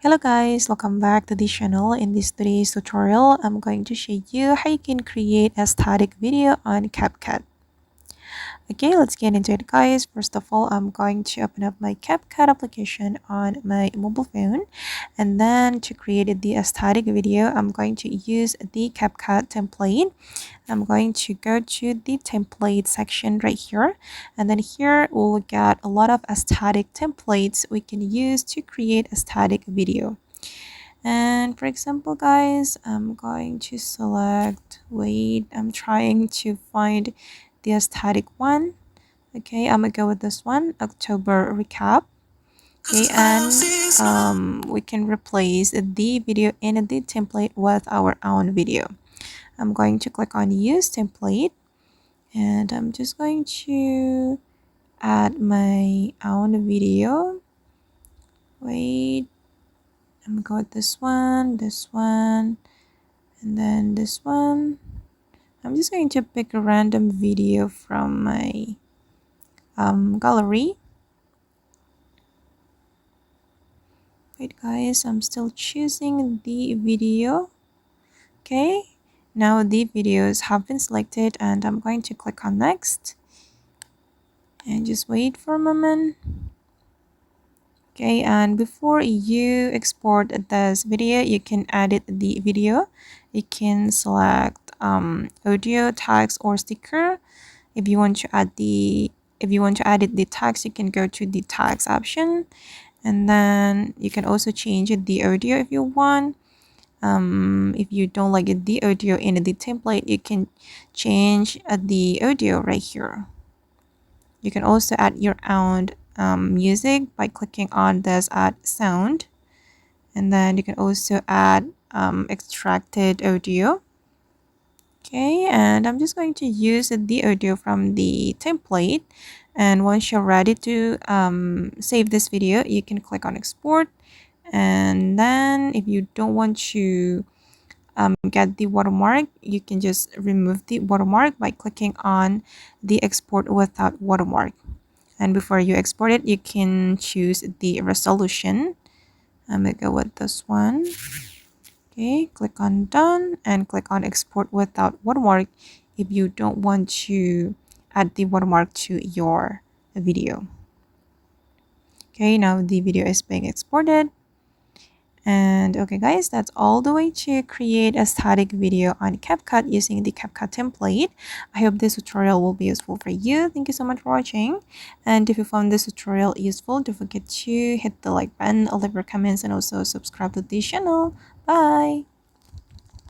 Hello guys, welcome back to the channel. In this today's tutorial, I'm going to show you how you can create a static video on Capcut. Okay, let's get into it guys. First of all, I'm going to open up my Capcut application on my mobile phone. And then to create the static video, I'm going to use the Capcut template. I'm going to go to the template section right here, and then here we'll get a lot of static templates we can use to create a static video. And for example guys, I'm going to select, wait, I'm trying to find the static one. Okay, I'm gonna go with this one, October recap. Okay, and we can replace the video in the template with our own video. I'm going to click on use template, and I'm just going to add my own video. Wait, I'm going with this one, and then this one. I'm just going to pick a random video from my gallery. Wait guys, I'm still choosing the video. Okay, now the videos have been selected, and I'm going to click on next and just wait for a moment. Okay, and before you export this video, you can edit the video. You can select audio, text, or sticker. If you want to edit the text, you can go to the text option, and then you can also change the audio if you want. If you don't like the audio in the template, you can change the audio right here. You can also add your own music by clicking on this add sound, and then you can also add extracted audio. Okay, and I'm just going to use the audio from the template, and once you're ready to save this video, you can click on export. And then if you don't want to get the watermark, you can just remove the watermark by clicking on the export without watermark. And before you export it, you can choose the resolution. I'm gonna go with this one. Okay, click on done and click on export without watermark if you don't want to add the watermark to your video. Okay, now the video is being exported. And okay guys, that's all the way to create a static video on Capcut using the Capcut template. I hope this tutorial will be useful for you. Thank you so much for watching. And if you found this tutorial useful, don't forget to hit the like button, leave your comments, and also subscribe to the channel. Bye!